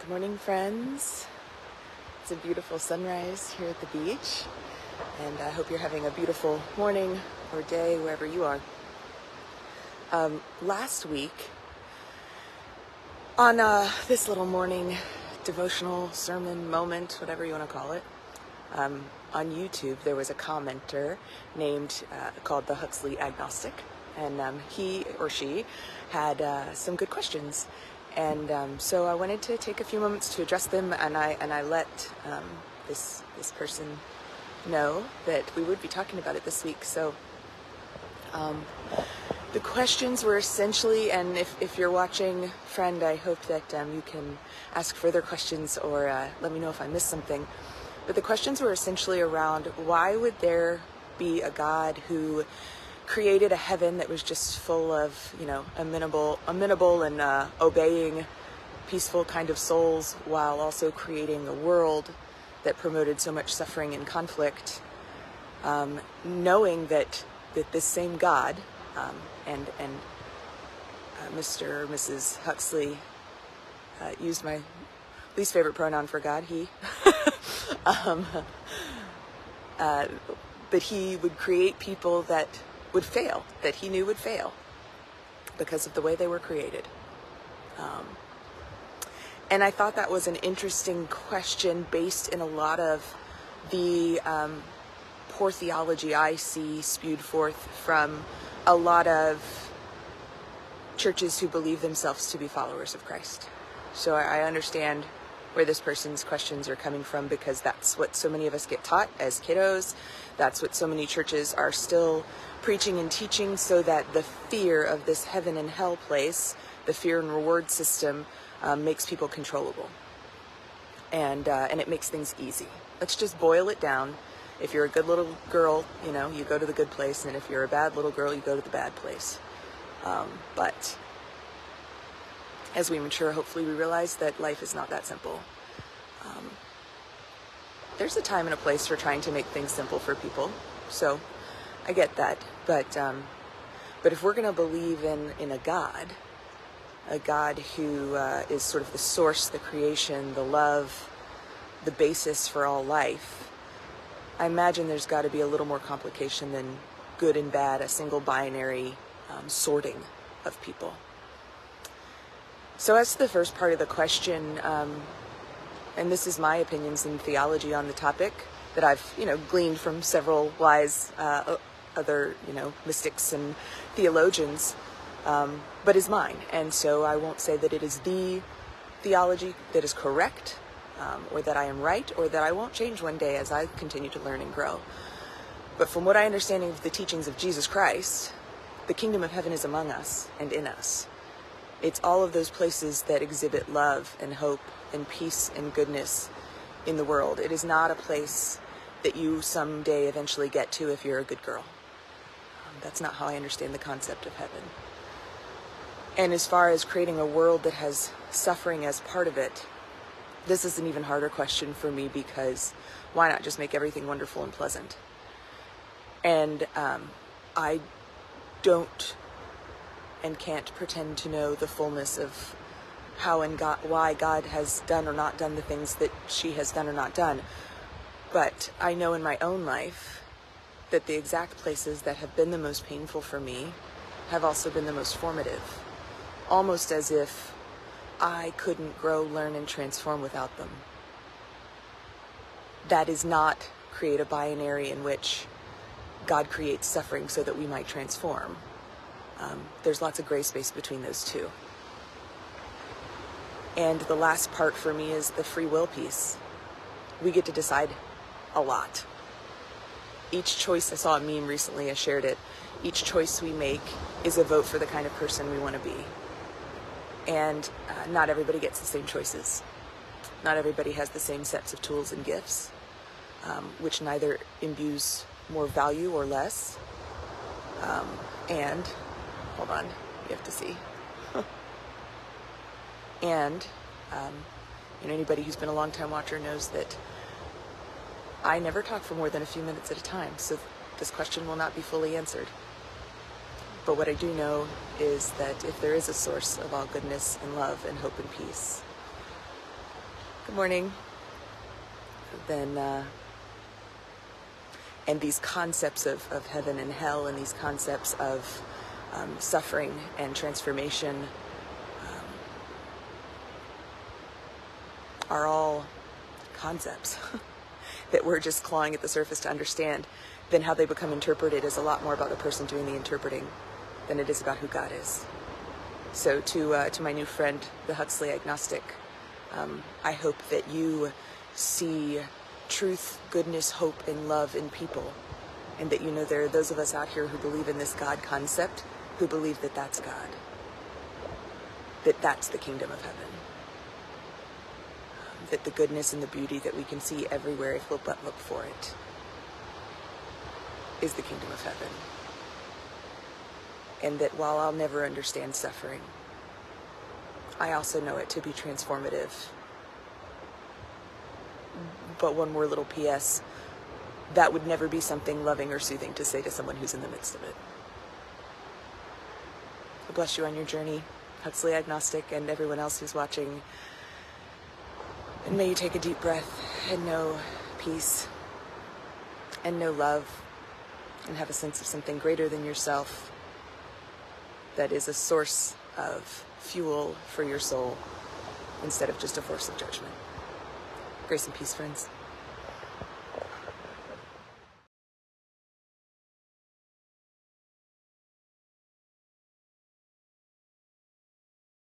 Good morning, friends. It's a beautiful sunrise here at the beach, and I hope you're having a beautiful morning or day wherever you are. Last week, on this little morning devotional sermon moment, whatever you want to call it, on YouTube, there was a commenter named called the Huxley Agnostic, and he or she had some good questions. And so I wanted to take a few moments to address them, and I let this person know that we would be talking about it this week. So the questions were essentially, and if you're watching, friend, I hope that you can ask further questions or let me know if I missed something. But the questions were essentially around, why would there be a God who created a heaven that was just full of, amenable and obeying, peaceful kind of souls, while also creating a world that promoted so much suffering and conflict, knowing that this same God, and Mr. or Mrs. Huxley used my least favorite pronoun for God, he, that he would create people that would fail, that he knew would fail because of the way they were created. And I thought that was an interesting question based in a lot of the poor theology I see spewed forth from a lot of churches who believe themselves to be followers of Christ. So I understand where this person's questions are coming from, because that's what so many of us get taught as kiddos. That's what so many churches are still preaching and teaching, so that the fear of this heaven and hell place, the fear and reward system, makes people controllable. And it makes things easy. Let's just boil it down. If you're a good little girl, you go to the good place, and if you're a bad little girl, you go to the bad place. But as we mature, hopefully we realize that life is not that simple. There's a time and a place for trying to make things simple for people, so I get that. But if we're going to believe in a God who is sort of the source, the creation, the love, the basis for all life, I imagine there's got to be a little more complication than good and bad, a single binary sorting of people. So as to the first part of the question, and this is my opinions in theology on the topic that I've, gleaned from several wise other, mystics and theologians, but is mine. And so I won't say that it is the theology that is correct, or that I am right, or that I won't change one day as I continue to learn and grow. But from what I understand of the teachings of Jesus Christ, the kingdom of heaven is among us and in us. It's all of those places that exhibit love and hope and peace and goodness in the world. It is not a place that you someday eventually get to if you're a good girl. That's not how I understand the concept of heaven. And as far as creating a world that has suffering as part of it, this is an even harder question for me, because why not just make everything wonderful and pleasant? And I don't and can't pretend to know the fullness of how and why God has done or not done the things that she has done or not done. But I know in my own life that the exact places that have been the most painful for me have also been the most formative, almost as if I couldn't grow, learn, and transform without them. That is not create a binary in which God creates suffering so that we might transform. There's lots of gray space between those two. And the last part for me is the free will piece. We get to decide a lot. Each choice, I saw a meme recently, I shared it, each choice we make is a vote for the kind of person we want to be. And not everybody gets the same choices. Not everybody has the same sets of tools and gifts, which neither imbues more value or less. And, hold on, you have to see. And, anybody who's been a long-time watcher knows that I never talk for more than a few minutes at a time, so this question will not be fully answered. But what I do know is that if there is a source of all goodness and love and hope and peace, Good morning. Then, and these concepts of heaven and hell, and these concepts of suffering and transformation are all concepts that we're just clawing at the surface to understand. Then how they become interpreted is a lot more about the person doing the interpreting than it is about who God is. So to my new friend, the Huxley Agnostic, I hope that you see truth, goodness, hope, and love in people, and that you know there are those of us out here who believe in this God concept, who believe that that's God, that that's the kingdom of heaven, that the goodness and the beauty that we can see everywhere if we'll but look for it is the kingdom of heaven. And that while I'll never understand suffering, I also know it to be transformative. But one more little PS, that would never be something loving or soothing to say to someone who's in the midst of it. I bless you on your journey, Huxley Agnostic, and everyone else who's watching. And may you take a deep breath and know peace and know love and have a sense of something greater than yourself that is a source of fuel for your soul instead of just a force of judgment. Grace and peace, friends.